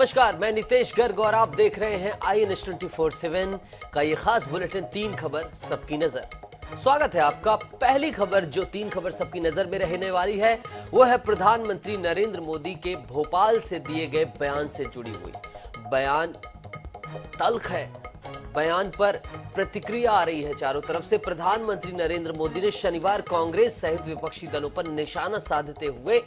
नमस्कार, मैं नितेश गर्ग और आप देख रहे हैं IANS 24/7 का ये खास बुलेटिन तीन खबर सबकी नजर। स्वागत है आपका। पहली खबर जो तीन खबर सबकी नजर में रहने वाली है वो है प्रधानमंत्री नरेंद्र मोदी के भोपाल से दिए गए बयान से जुड़ी हुई। बयान तल्ख है, बयान पर प्रतिक्रिया आ रही है चारों तरफ से। प्रधानमंत्री नरेंद्र मोदी ने शनिवार कांग्रेस सहित विपक्षी दलों पर निशाना साधते हुए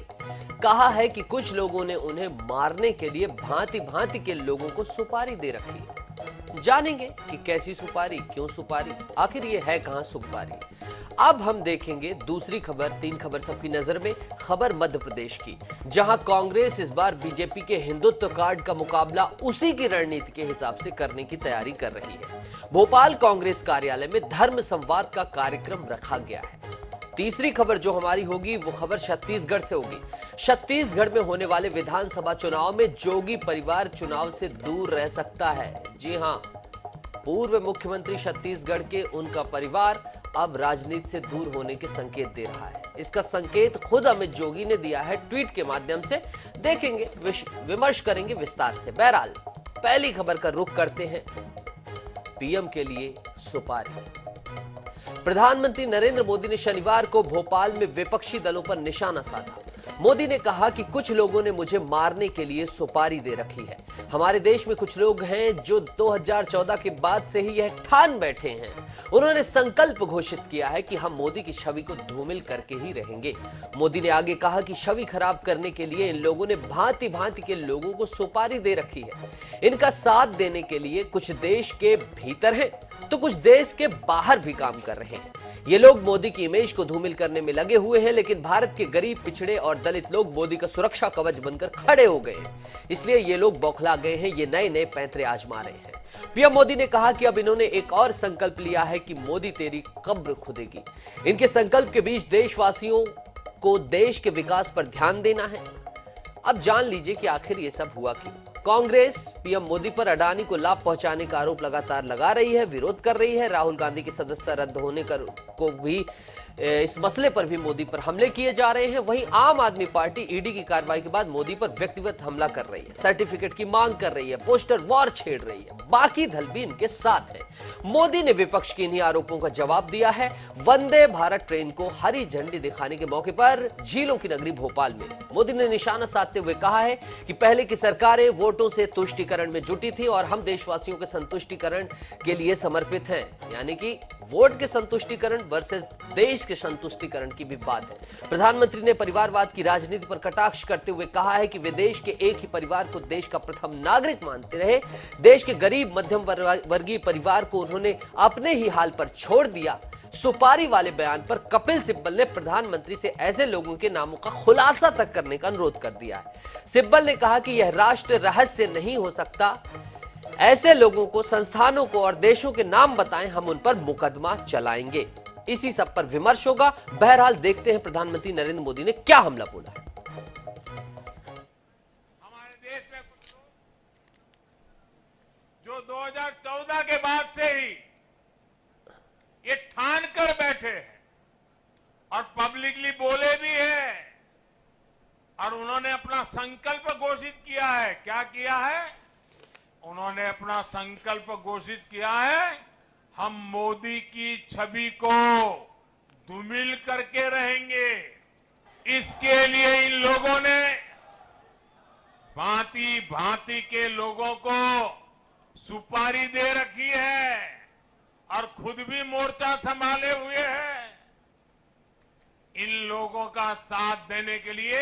कहा है कि कुछ लोगों ने उन्हें मारने के लिए भांति भांति के लोगों को सुपारी दे रखी है। जानेंगे कि कैसी सुपारी, क्यों सुपारी, आखिर ये है कहां सुपारी। अब हम देखेंगे दूसरी खबर तीन खबर सबकी नजर में, खबर मध्य प्रदेश की, जहां कांग्रेस इस बार बीजेपी के हिंदुत्व कार्ड का मुकाबला उसी की रणनीति के हिसाब से करने की तैयारी कर रही है। भोपाल कांग्रेस कार्यालय में धर्म संवाद का कार्यक्रम रखा गया है। तीसरी खबर जो हमारी होगी वो खबर छत्तीसगढ़ से होगी। छत्तीसगढ़ में होने वाले विधानसभा चुनाव में जोगी परिवार चुनाव से दूर रह सकता है। जी हां, पूर्व मुख्यमंत्री छत्तीसगढ़ के उनका परिवार अब राजनीति से दूर होने के संकेत दे रहा है। इसका संकेत खुद अमित जोगी ने दिया है ट्वीट के माध्यम से। देखेंगे, विमर्श करेंगे विस्तार से। बहरहाल पहली खबर का रुख करते हैं पीएम के लिए सुपारी। प्रधानमंत्री नरेंद्र मोदी ने शनिवार को भोपाल में विपक्षी दलों पर निशाना साधा। मोदी ने कहा कि कुछ लोगों ने मुझे मारने के लिए सुपारी दे रखी है। हमारे देश में कुछ लोग हैं जो 2014 के बाद से ही यह ठान बैठे हैं। उन्होंने संकल्प घोषित किया है कि हम मोदी की छवि को धूमिल करके ही रहेंगे। मोदी ने आगे कहा कि छवि खराब करने के लिए इन लोगों ने भांति भांति के लोगों को सुपारी दे रखी है। इनका साथ देने के लिए कुछ देश के भीतर हैं तो कुछ देश के बाहर भी काम कर रहे हैं। ये लोग मोदी की इमेज को धूमिल करने में लगे हुए हैं, लेकिन भारत के गरीब, पिछड़े और दलित लोग मोदी का सुरक्षा कवच बनकर खड़े हो गए हैं। इसलिए ये लोग बौखला गए हैं, ये नए नए पैंतरे आजमा रहे हैं। पीएम मोदी ने कहा कि अब इन्होंने एक और संकल्प लिया है कि मोदी तेरी कब्र खुदेगी। इनके संकल्प के बीच देशवासियों को देश के विकास पर ध्यान देना है। अब जान लीजिए कि आखिर ये सब हुआ क्यों। कांग्रेस पीएम मोदी पर अडानी को लाभ पहुंचाने का आरोप लगातार लगा रही है, विरोध कर रही है। राहुल गांधी की सदस्यता रद्द होने को भी, इस मसले पर भी मोदी पर हमले किए जा रहे हैं। वहीं आम आदमी पार्टी ईडी की कार्रवाई के बाद मोदी पर व्यक्तिगत हमला कर रही है, सर्टिफिकेट की मांग कर रही है, पोस्टर वॉर छेड़ रही है। बाकी दल भी इनके साथ है। मोदी ने विपक्ष के इन्हीं आरोपों का जवाब दिया है। वंदे भारत ट्रेन को हरी झंडी दिखाने के मौके पर झीलों की नगरी भोपाल में मोदी ने निशाना साधते हुए कहा है कि पहले की सरकारें वोटों से तुष्टीकरण में जुटी थी और हम देशवासियों के संतुष्टीकरण के लिए समर्पित हैं। यानी कि वोट के संतुष्टीकरण वर्सेस देश के संतुष्टीकरण की भी बात है। प्रधानमंत्री ने परिवारवाद की राजनीति पर कटाक्ष करते हुए कहा है कि वे देश के एक ही परिवार को देश का प्रथम नागरिक मानते रहे। देश के गरीब मध्यम वर्गीय परिवार को उन्होंने अपने ही हाल पर छोड़ दिया। सुपारी वाले बयान पर कपिल सिब्बल ने प्रधानमंत्री से ऐसे लोगों के नामों का खुलासा तक करने का अनुरोध कर दिया है। सिब्बल ने कहा कि यह राष्ट्र रहस्य नहीं हो सकता। ऐसे लोगों को, संस्थानों को और देशों के नाम बताएं, हम उन पर मुकदमा चलाएंगे। इसी सब पर विमर्श होगा। बहरहाल देखते हैं प्रधानमंत्री नरेंद्र मोदी ने क्या हमला बोला है। हमारे देश में कुछ लोग जो 2014 के बाद से ही ये ठान कर बैठे हैं और पब्लिकली बोले भी हैं और उन्होंने अपना संकल्प घोषित किया है। क्या किया है? उन्होंने अपना संकल्प घोषित किया है, हम मोदी की छवि को धूमिल करके रहेंगे। इसके लिए इन लोगों ने भांति भांति के लोगों को सुपारी दे रखी है और खुद भी मोर्चा संभाले हुए हैं। इन लोगों का साथ देने के लिए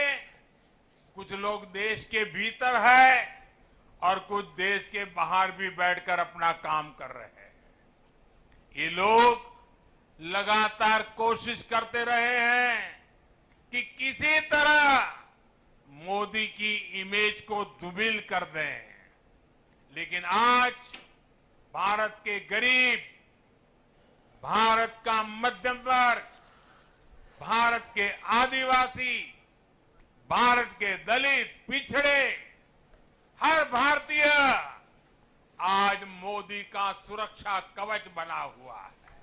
कुछ लोग देश के भीतर है और कुछ देश के बाहर भी बैठकर अपना काम कर रहे हैं। ये लोग लगातार कोशिश करते रहे हैं कि किसी तरह मोदी की इमेज को धूमिल कर दें, लेकिन आज भारत के गरीब, भारत का मध्यम वर्ग, भारत के आदिवासी, भारत के दलित, पिछड़े, हर भारतीय आज मोदी का सुरक्षा कवच बना हुआ है।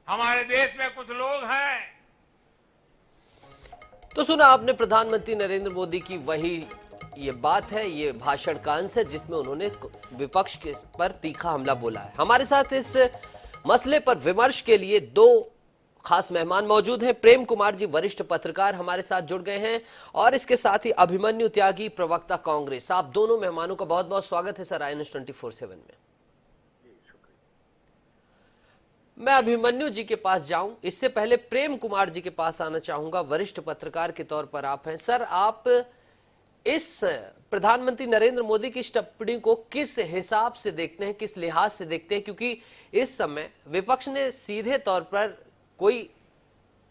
हमारे देश में कुछ लोग हैं। तो सुना आपने प्रधानमंत्री नरेंद्र मोदी की वही ये बात है, ये भाषण का अंश है जिसमें उन्होंने विपक्ष के पर तीखा हमला बोला है। हमारे साथ इस मसले पर विमर्श के लिए दो खास मेहमान मौजूद हैं। प्रेम कुमार जी वरिष्ठ पत्रकार हमारे साथ जुड़ गए हैं और इसके साथ ही अभिमन्यु त्यागी प्रवक्ता कांग्रेस। आप दोनों मेहमानों का बहुत बहुत स्वागत है सर आई न्यूज़ 24/7 में। मैं अभिमन्यु जी के पास जाऊं इससे पहले प्रेम कुमार जी के पास आना चाहूंगा। वरिष्ठ पत्रकार के तौर पर आप हैं सर, आप इस प्रधानमंत्री नरेंद्र मोदी की इस टिप्पणी को किस हिसाब से देखते हैं, किस लिहाज से देखते हैं? क्योंकि इस समय विपक्ष ने सीधे तौर पर कोई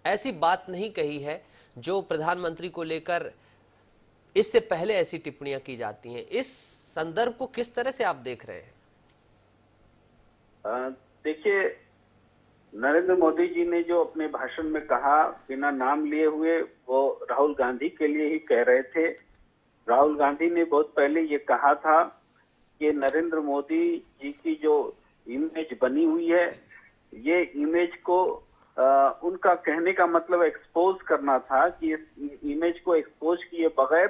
ऐसी बात नहीं कही है जो प्रधानमंत्री को लेकर इससे पहले ऐसी टिप्पणियां की जाती हैं। इस संदर्भ को किस तरह से आप देख रहे हैं? देखिए, नरेंद्र मोदी जी ने जो अपने भाषण में कहा, बिना नाम लिए हुए, वो राहुल गांधी के लिए ही कह रहे थे। राहुल गांधी ने बहुत पहले ये कहा था कि नरेंद्र मोदी जी की जो इमेज बनी हुई है, ये इमेज को उनका कहने का मतलब एक्सपोज करना था कि इस इमेज को एक्सपोज किए बगैर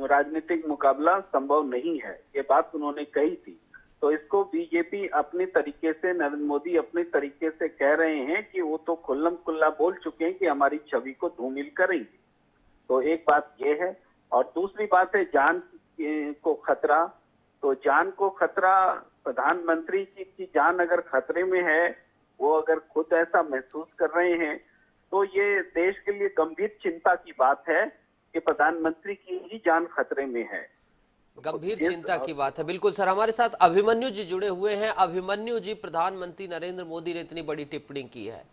राजनीतिक मुकाबला संभव नहीं है। ये बात उन्होंने कही थी। तो इसको बीजेपी अपने तरीके से, नरेंद्र मोदी अपने तरीके से कह रहे हैं कि वो तो खुल्लम खुल्ला बोल चुके हैं कि हमारी छवि को धूमिल करेंगे। तो एक बात ये है। और दूसरी बात है जान को खतरा। तो जान को खतरा, प्रधानमंत्री जी की जान अगर खतरे में है, वो अगर खुद ऐसा महसूस कर रहे हैं, तो ये देश के लिए गंभीर चिंता की बात है कि प्रधानमंत्री की ही जान खतरे में है। गंभीर चिंता की बात है। बिल्कुल सर, हमारे साथ अभिमन्यु जी जुड़े हुए हैं। अभिमन्यु जी, प्रधानमंत्री नरेंद्र मोदी ने इतनी बड़ी टिप्पणी की है,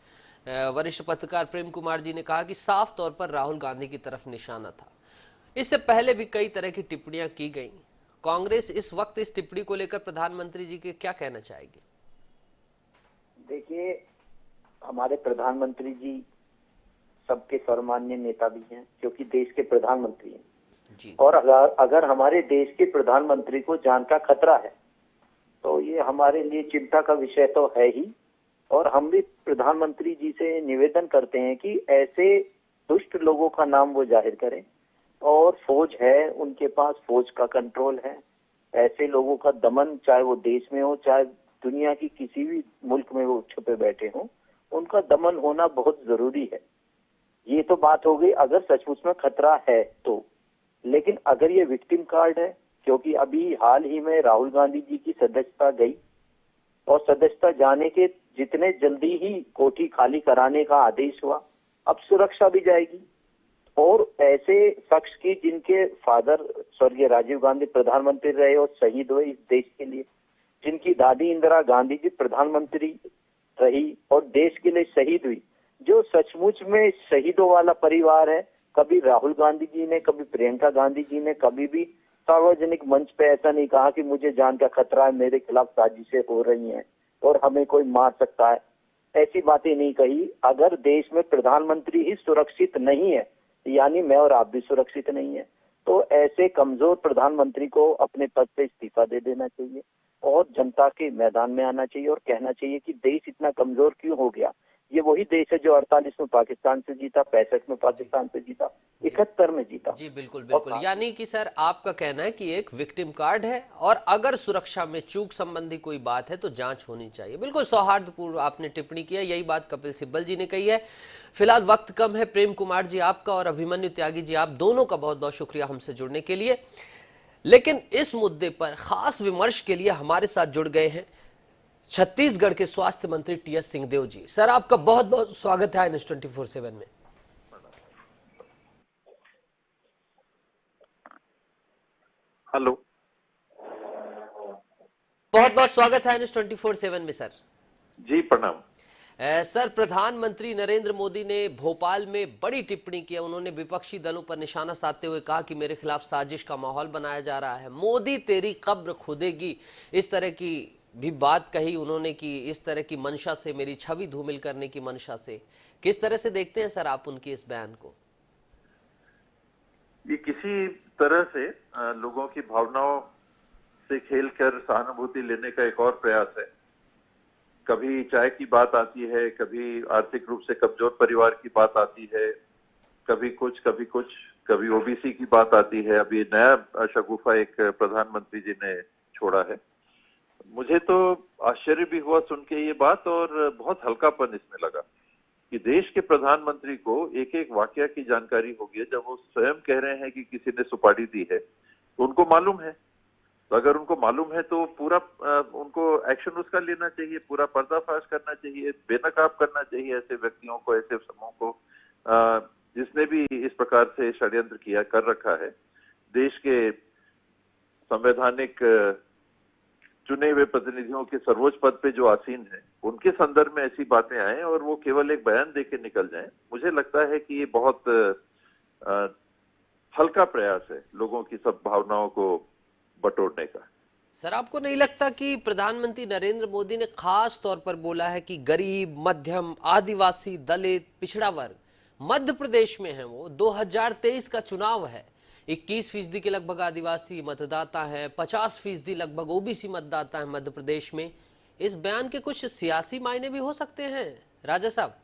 वरिष्ठ पत्रकार प्रेम कुमार जी ने कहा कि साफ तौर पर राहुल गांधी की तरफ निशाना था। इससे पहले भी कई तरह की टिप्पणियां की गई। कांग्रेस इस वक्त इस टिप्पणी को लेकर प्रधानमंत्री जी के क्या कहना चाहेगी? देखिए, हमारे प्रधानमंत्री जी सबके सर्वमान्य नेता भी हैं, क्योंकि देश के प्रधानमंत्री हैं जी। और अगर हमारे देश के प्रधानमंत्री को जान का खतरा है तो ये हमारे लिए चिंता का विषय तो है ही। और हम भी प्रधानमंत्री जी से निवेदन करते हैं कि ऐसे दुष्ट लोगों का नाम वो जाहिर करें। और फौज है, उनके पास फौज का कंट्रोल है। ऐसे लोगों का दमन, चाहे वो देश में हो, चाहे दुनिया की किसी भी मुल्क में वो छुपे बैठे हों, उनका दमन होना बहुत जरूरी है। ये तो बात हो गई अगर सचमुच में खतरा है तो। लेकिन अगर ये विक्टिम कार्ड है, क्योंकि अभी हाल ही में राहुल गांधी जी की सदस्यता गई और सदस्यता जाने के जितने जल्दी ही कोठी खाली कराने का आदेश हुआ, अब सुरक्षा भी जाएगी। और ऐसे शख्स की जिनके फादर स्वर्गीय राजीव गांधी प्रधानमंत्री रहे और शहीद हुए इस देश के लिए, जिनकी दादी इंदिरा गांधी जी प्रधानमंत्री रही और देश के लिए शहीद हुई, जो सचमुच में शहीदों वाला परिवार है। कभी राहुल गांधी जी ने, कभी प्रियंका गांधी जी ने कभी भी सार्वजनिक मंच पे ऐसा नहीं कहा कि मुझे जान का खतरा है, मेरे खिलाफ साजिशें हो रही हैं और हमें कोई मार सकता है। ऐसी बातें नहीं कही। अगर देश में प्रधानमंत्री ही सुरक्षित नहीं है, यानी मैं और आप भी सुरक्षित नहीं है, तो ऐसे कमजोर प्रधानमंत्री को अपने पद से इस्तीफा दे देना चाहिए और जनता के मैदान में आना चाहिए और कहना चाहिए कि देश इतना कमजोर क्यों हो गया। ये वही देश है जो 48 में पाकिस्तान से जीता, 65 में पाकिस्तान से जीता, 71 में जीता। जी बिल्कुल बिल्कुल। यानी कि सर आपका कहना है कि एक विक्टिम कार्ड है और अगर सुरक्षा में चूक संबंधी कोई बात है तो जांच होनी चाहिए। बिल्कुल सौहार्दपूर्ण आपने टिप्पणी किया। यही बात कपिल सिब्बल जी ने कही है। फिलहाल वक्त कम है। प्रेम कुमार जी आपका और अभिमन्यु त्यागी जी आप दोनों का बहुत बहुत शुक्रिया हमसे जुड़ने के लिए। लेकिन इस मुद्दे पर खास विमर्श के लिए हमारे साथ जुड़ गए हैं छत्तीसगढ़ के स्वास्थ्य मंत्री टीएस सिंहदेव जी। सर आपका बहुत बहुत स्वागत है न्यूज़ 24/7 में। हेलो, बहुत बहुत स्वागत है न्यूज़ 24/7 में सर। जी प्रणाम। सर प्रधानमंत्री नरेंद्र मोदी ने भोपाल में बड़ी टिप्पणी की। उन्होंने विपक्षी दलों पर निशाना साधते हुए कहा कि मेरे खिलाफ साजिश का माहौल बनाया जा रहा है, मोदी तेरी कब्र खुदेगी, इस तरह की भी बात कही उन्होंने कि इस तरह की मंशा से, मेरी छवि धूमिल करने की मंशा से। किस तरह से देखते हैं सर आप उनकी इस बयान को? ये किसी तरह से लोगों की भावनाओं से खेलकर सहानुभूति लेने का एक और प्रयास है। कभी चाय की बात आती है, कभी आर्थिक रूप से कमजोर परिवार की बात आती है, कभी कुछ कभी ओबीसी की बात आती है, अभी नया शगुफा एक प्रधानमंत्री जी ने छोड़ा है। मुझे तो आश्चर्य भी हुआ सुन के ये बात, और बहुत हल्कापन इसमें लगा कि देश के प्रधानमंत्री को एक एक वाकया की जानकारी होगी। जब वो स्वयं कह रहे हैं कि किसी ने सुपारी दी है तो उनको मालूम है, तो अगर उनको मालूम है तो पूरा उनको एक्शन उसका लेना चाहिए, पूरा पर्दाफाश करना चाहिए, बेनकाब करना चाहिए ऐसे व्यक्तियों को, ऐसे समूह को जिसने भी इस प्रकार से षड्यंत्र किया कर रखा है। देश के संवैधानिक चुने हुए प्रतिनिधियों के सर्वोच्च पद पे जो आसीन है, उनके संदर्भ में ऐसी बातें आए और वो केवल एक बयान देके निकल जाएं, मुझे लगता है कि ये बहुत हल्का प्रयास है लोगों की सब भावनाओं को बटोरने का। सर, आपको नहीं लगता कि प्रधानमंत्री नरेंद्र मोदी ने खास तौर पर बोला है कि गरीब, मध्यम, आदिवासी, दलित, पिछड़ा वर्ग मध्य प्रदेश में है, वो 2023 का चुनाव है, 21% के लगभग आदिवासी मतदाता हैं, 50% लगभग ओबीसी मतदाता हैं मध्य प्रदेश में। इस बयान के कुछ सियासी मायने भी हो सकते हैं राजा साहब?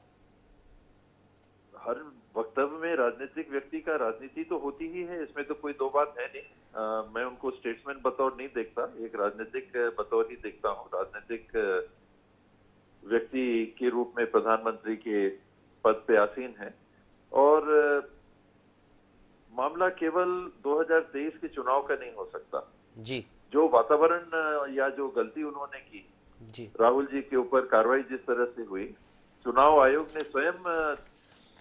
हर वक्तव्य में राजनीतिक व्यक्ति का राजनीति तो होती ही है, इसमें तो कोई दो बात है नहीं। मैं उनको स्टेट्समैन बतौर नहीं देखता, एक राजनीतिक बतौर ही देखता हूँ। राजनीतिक व्यक्ति के रूप में प्रधानमंत्री के पद पे आसीन है, और मामला केवल 2023 के चुनाव का नहीं हो सकता जी। जो वातावरण या जो गलती उन्होंने की जी, राहुल जी के ऊपर कार्रवाई जिस तरह से हुई, चुनाव आयोग ने स्वयं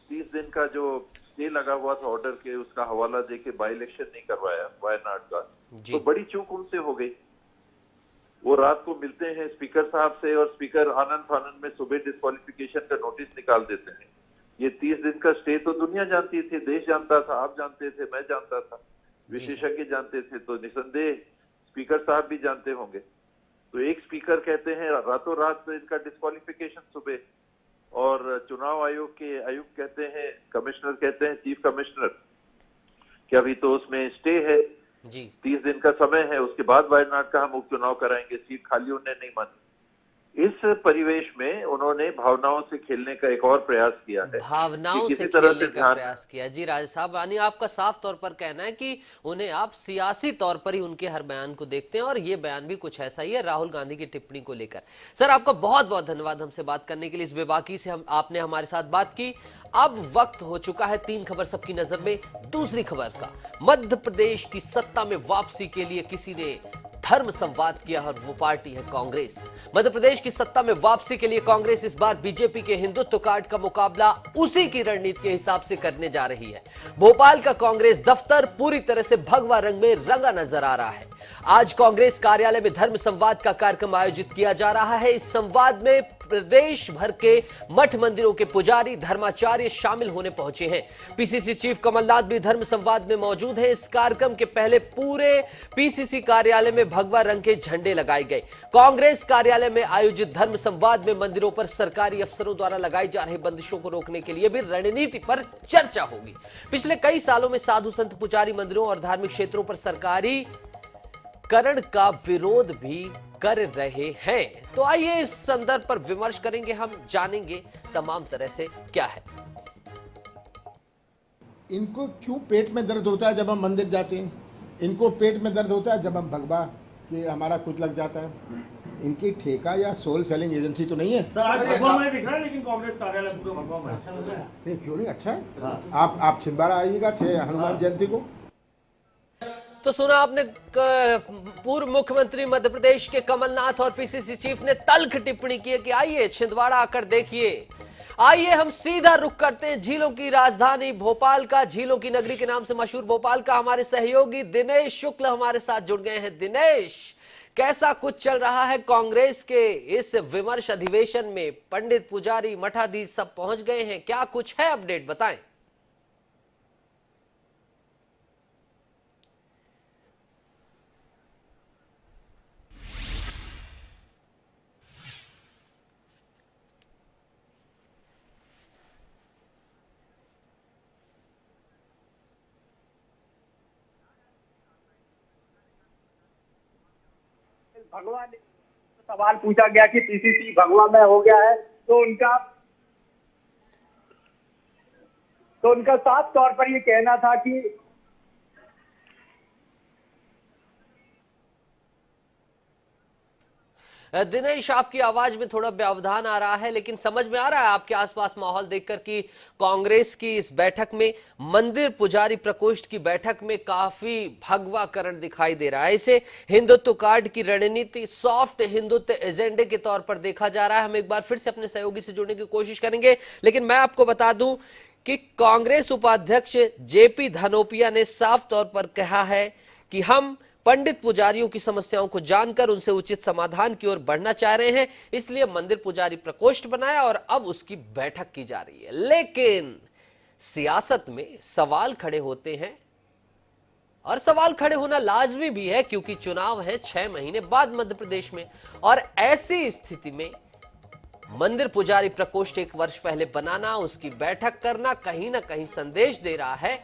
30 दिन का जो स्टे लगा हुआ था ऑर्डर के, उसका हवाला देके बाई इलेक्शन नहीं करवाया वायनाड का, तो बड़ी चूक उनसे हो गई। वो रात को मिलते हैं स्पीकर साहब से और स्पीकर आनंद फानंद में सुबह डिस्क्वालिफिकेशन का नोटिस निकाल देते हैं। ये 30 दिन का स्टे तो दुनिया जानती थी, देश जानता था, आप जानते थे, मैं जानता था, विशेषज्ञ जानते थे, तो निसंदेह स्पीकर साहब भी जानते होंगे। तो एक स्पीकर कहते हैं रातों रात इनका डिस्क्वालिफिकेशन सुबह, और चुनाव आयोग के आयुक्त कहते हैं, कमिश्नर कहते हैं, चीफ कमिश्नर, कि अभी तो उसमें स्टे है जी, 30 दिन का समय है, उसके बाद वायनाड का हम उपचुनाव कराएंगे, सीट खाली उन्हें नहीं मानी। इस परिवेश में उन्होंने भावनाओं से खेलने का एक और प्रयास किया है, भावनाओं से खेलने का प्रयास किया। जी राजा साहब, यानी आपका साफ तौर पर कहना है कि उन्हें आप सियासी तौर पर ही उनके हर बयान को देखते हैं, और ये बयान भी कुछ ऐसा ही है राहुल गांधी की टिप्पणी को लेकर। सर, आपका बहुत बहुत धन्यवाद हमसे बात करने के लिए, इस बेबाकी से आपने हमारे साथ बात की। अब वक्त हो चुका है तीन खबर सबकी नजर में दूसरी खबर का। मध्य प्रदेश की सत्ता में वापसी के लिए किसी ने धर्म संवाद किया, और वो पार्टी है कांग्रेस। मध्य प्रदेश की सत्ता में वापसी के लिए कांग्रेस इस बार बीजेपी के हिंदुत्व कार्ड का मुकाबला उसी की रणनीति के हिसाब से करने जा रही है। भोपाल का कांग्रेस दफ्तर पूरी तरह से भगवा रंग में रंगा नजर आ रहा है। आज कांग्रेस कार्यालय में धर्म संवाद का कार्यक्रम आयोजित किया जा रहा है। इस संवाद में प्रदेश भर के मठ मंदिरों के पुजारी, धर्माचार्य शामिल होने पहुंचे हैं। पीसीसी चीफ कमलनाथ भी धर्म संवाद में मौजूद हैं। इस कार्यक्रम के पहले पूरे पीसीसी कार्यालय में भगवा रंग के झंडे लगाए गए। कांग्रेस कार्यालय में आयोजित धर्म संवाद में मंदिरों पर सरकारी अफसरों द्वारा लगाई जा रही बंदिशों को रोकने के लिए भी रणनीति पर चर्चा होगी। पिछले कई सालों में साधु संत पुजारी मंदिरों और धार्मिक क्षेत्रों पर सरकारी करण का विरोध भी कर रहे हैं। तो आइए इस संदर्भ पर विमर्श करेंगे, हम जानेंगे तमाम तरह से क्या है। इनको क्यों पेट में दर्द होता है जब हम मंदिर जाते हैं? इनको पेट में दर्द होता है जब हम भगवा कि हमारा कुछ लग जाता है। इनकी ठेका या सोल सेलिंग एजेंसी तो नहीं है। सर, आज भगवा में दिख रहा है, लेकिन कांग्रेस कार्यालय पूरा भगवा में अच्छा लग रहा है। नहीं, क्यों नहीं अच्छा है। हाँ। आप छिंदवाड़ा आइएगा हनुमान जयंती को। तो सुना आपने, पूर्व मुख्यमंत्री मध्य प्रदेश के कमलनाथ और पीसीसी चीफ ने तल्ख टिप्पणी की है कि आइए छिंदवाड़ा आकर देखिए। आइए हम सीधा रुख करते हैं झीलों की राजधानी भोपाल का, झीलों की नगरी के नाम से मशहूर भोपाल का। हमारे सहयोगी दिनेश शुक्ल हमारे साथ जुड़ गए हैं। दिनेश, कैसा कुछ चल रहा है कांग्रेस के इस विमर्श अधिवेशन में? पंडित, पुजारी, मठाधीश सब पहुंच गए हैं, क्या कुछ है अपडेट बताएं। भगवा ने सवाल पूछा गया कि पीसीसी भगवा में हो गया है, तो उनका तो उनका साफ तौर पर ये कहना था कि दिनेश, आपकी आवाज में थोड़ा व्यवधान आ रहा है, लेकिन समझ में आ रहा है आपके आसपास माहौल देखकर कि कांग्रेस की इस बैठक में, मंदिर पुजारी प्रकोष्ठ की बैठक में काफी भगवाकरण दिखाई दे रहा है। इसे हिंदुत्व कार्ड की रणनीति, सॉफ्ट हिंदुत्व एजेंडे के तौर पर देखा जा रहा है। हम एक बार फिर से अपने सहयोगी से जुड़ने की कोशिश करेंगे, लेकिन मैं आपको बता दूं कि कांग्रेस उपाध्यक्ष जेपी धनोपिया ने साफ तौर पर कहा है कि हम पंडित पुजारियों की समस्याओं को जानकर उनसे उचित समाधान की ओर बढ़ना चाह रहे हैं, इसलिए मंदिर पुजारी प्रकोष्ठ बनाया और अब उसकी बैठक की जा रही है। लेकिन सियासत में सवाल खड़े होते हैं और सवाल खड़े होना लाजमी भी है, क्योंकि चुनाव है 6 महीने बाद मध्य प्रदेश में, और ऐसी स्थिति में मंदिर पुजारी प्रकोष्ठ 1 वर्ष पहले बनाना, उसकी बैठक करना कहीं ना कहीं संदेश दे रहा है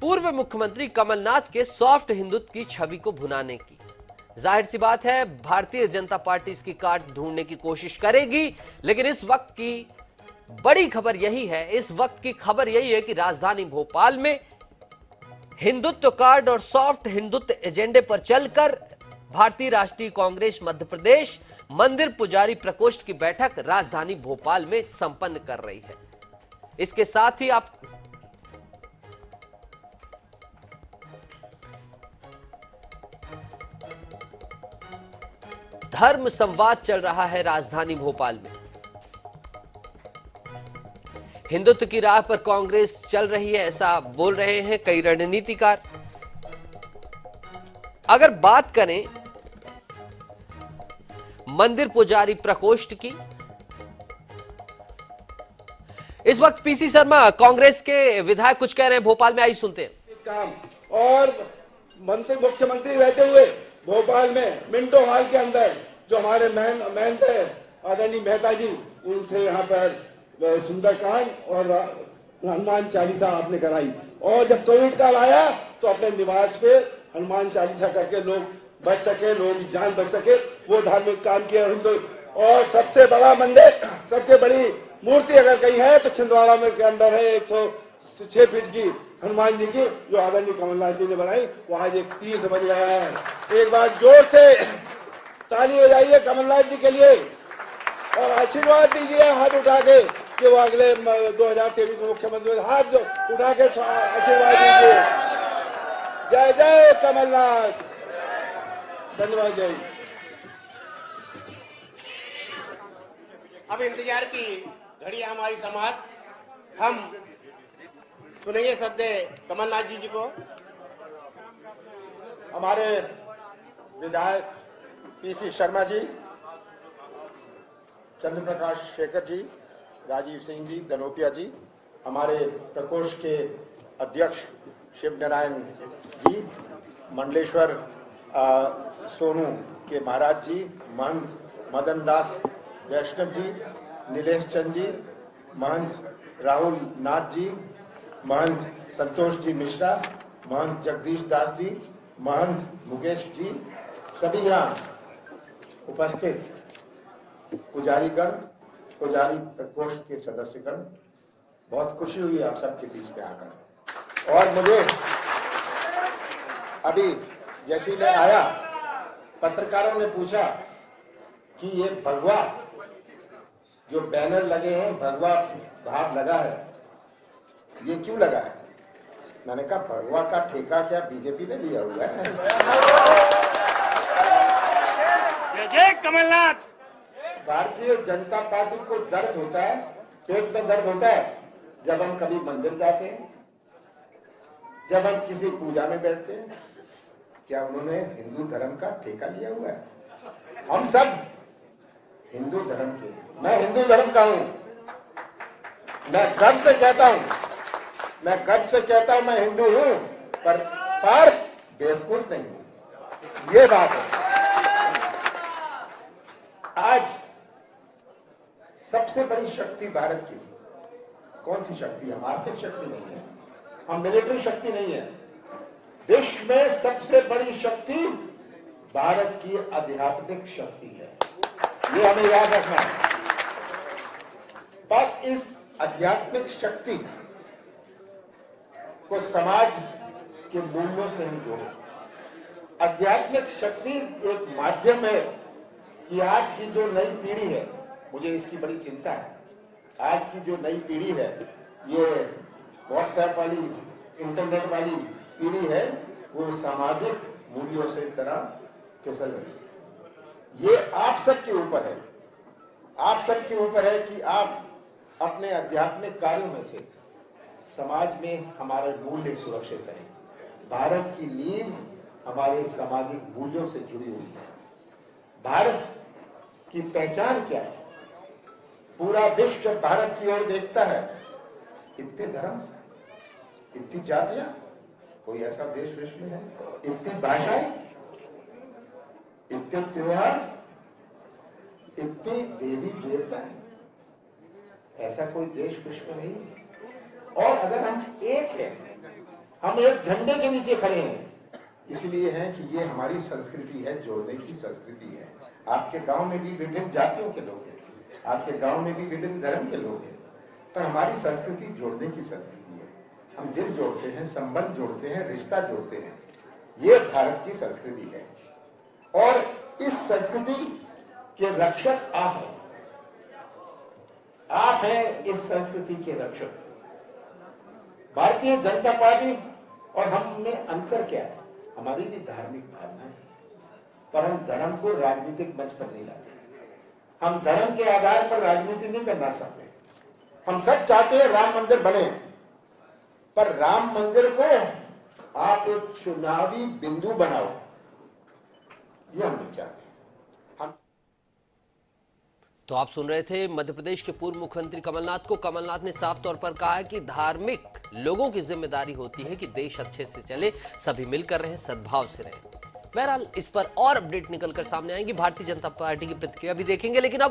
पूर्व मुख्यमंत्री कमलनाथ के सॉफ्ट हिंदुत्व की छवि को भुनाने की। जाहिर सी बात है भारतीय जनता पार्टी इसकी काट ढूंढने की कोशिश करेगी, लेकिन इस वक्त की बड़ी खबर यही है, इस वक्त की खबर यही है कि राजधानी भोपाल में हिंदुत्व कार्ड और सॉफ्ट हिंदुत्व एजेंडे पर चलकर भारतीय राष्ट्रीय कांग्रेस मध्य प्रदेश मंदिर पुजारी प्रकोष्ठ की बैठक राजधानी भोपाल में संपन्न कर रही है। इसके साथ ही आप धर्म संवाद चल रहा है राजधानी भोपाल में। हिंदुत्व की राह पर कांग्रेस चल रही है, ऐसा बोल रहे हैं कई रणनीतिकार। अगर बात करें मंदिर पुजारी प्रकोष्ठ की, इस वक्त पीसी शर्मा कांग्रेस के विधायक कुछ कह रहे हैं भोपाल में, आई सुनते हैं। काम और मंत्री मुख्यमंत्री रहते हुए भोपाल में मिंटो हॉल के अंदर जो हमारे महंत है आदरणीय मेहता जी, उनसे यहाँ पर सुंदरकांड और हनुमान चालीसा आपने कराई, और जब कोविड काल आया तो अपने निवास पे हनुमान चालीसा करके लोग बच सके, लोगों की जान बच सके, वो धार्मिक काम किया। और सबसे बड़ा मंदिर, सबसे बड़ी मूर्ति अगर कहीं है तो छिंदवाड़ा में के अंदर है 106 फीट की हनुमान जी की, जो आदरणीय कमलनाथ जी ने बनाई, वो आज एक तीर्थ बन गया है। एक बार जोर से ताली हो जाइए कमलनाथ जी के लिए और आशीर्वाद दीजिए हाथ उठा के कि वो अगले 2023 में मुख्यमंत्री, हाथ उठा के आशीर्वाद दीजिए। जय जय कमलनाथ, धन्यवाद। जय। अब इंतजार की घड़ी हमारी समाज, हम सुनेंगे सद्य कमलनाथ जी को। हमारे विधायक पीसी शर्मा जी, चंद्र प्रकाश शेखर जी, राजीव सिंह जी, धनोपिया जी, हमारे प्रकोष्ठ के अध्यक्ष शिव नारायण जी, मंडलेश्वर सोनू के महाराज जी, महंत मदन दास वैष्णव जी, नीलेश चंद जी, महंत राहुल नाथ जी, महंत संतोष जी मिश्रा, महंत जगदीश दास जी, महंत मुकेश जी, सभी यहाँ उपस्थित पुजारीगण, पुजारी प्रकोष्ठ के सदस्यगण, बहुत खुशी हुई आप सबके बीच में आकर। और मुझे अभी जैसे मैं आया, पत्रकारों ने पूछा कि ये भगवा जो बैनर लगे हैं, भगवा भाव लगा है, ये क्यों लगा है? मैंने कहा भगवा का ठेका क्या बीजेपी ने लिया हुआ है? जय कमलनाथ। भारतीय जनता पार्टी को दर्द होता है, पेट में दर्द होता है जब हम कभी मंदिर जाते हैं, जब हम किसी पूजा में बैठते हैं। क्या उन्होंने हिंदू धर्म का ठेका लिया हुआ है? हम सब हिंदू धर्म के, मैं हिंदू धर्म का हूं, मैं गर्व से कहता हूं मैं हिंदू हूं, पर बेवकूफ नहीं हूं, ये बात है। आज सबसे बड़ी शक्ति भारत की कौन सी शक्ति है? हम आर्थिक शक्ति नहीं है, हम मिलिट्री शक्ति नहीं है। विश्व में सबसे बड़ी शक्ति भारत की आध्यात्मिक शक्ति है, ये हमें याद रखना है। पर इस आध्यात्मिक शक्ति को समाज के मूल्यों से हम जोड़ें। आध्यात्मिक शक्ति एक माध्यम है कि आज की जो नई पीढ़ी है, मुझे इसकी बड़ी चिंता है, आज की जो नई पीढ़ी है, ये व्हाट्सएप वाली, इंटरनेट वाली पीढ़ी है, वो सामाजिक मूल्यों से तरह फिसल रही है। ये आप सबके ऊपर है, आप सबके ऊपर है कि आप अपने आध्यात्मिक कार्यों में से समाज में हमारे मूल्य सुरक्षित रहें। भारत की नींव हमारे सामाजिक मूल्यों से जुड़ी हुई है। भारत की पहचान क्या है? पूरा विश्व जब भारत की ओर देखता है, इतने धर्म, इतनी जातियां, कोई ऐसा देश विश्व में है? इतनी भाषाएं, इतने त्योहार, इतने देवी देवता है, ऐसा कोई देश विश्व में नहीं है। और अगर हम एक हैं, हम एक झंडे के नीचे खड़े हैं, इसलिए है कि ये हमारी संस्कृति है, जोड़ने की संस्कृति है। आपके गांव में भी विभिन्न जातियों के लोग हैं, आपके गांव में भी विभिन्न धर्म के लोग हैं, पर हमारी संस्कृति जोड़ने की संस्कृति है। हम दिल जोड़ते हैं, संबंध जोड़ते हैं, रिश्ता जोड़ते हैं। ये भारत की संस्कृति है और इस संस्कृति के रक्षक आप हैं। आप हैं इस संस्कृति के रक्षक। भारतीय जनता पार्टी और हम में अंतर क्या है? हमारी भी धार्मिक भावना है, पर हम धर्म को राजनीतिक मंच पर नहीं लाते। हम धर्म के आधार पर राजनीति नहीं करना चाहते। हम सब चाहते हैं राम मंदिर बने, पर राम मंदिर को आप एक चुनावी बिंदु बनाओ, ये हम नहीं चाहते। तो आप सुन रहे थे मध्य प्रदेश के पूर्व मुख्यमंत्री कमलनाथ को। कमलनाथ ने साफ तौर पर कहा है कि धार्मिक लोगों की जिम्मेदारी होती है कि देश अच्छे से चले, सभी मिलकर रहें, सद्भाव से रहें। बहरहाल इस पर और अपडेट निकलकर सामने आएंगी। भारतीय जनता पार्टी की प्रतिक्रिया भी देखेंगे, लेकिन अब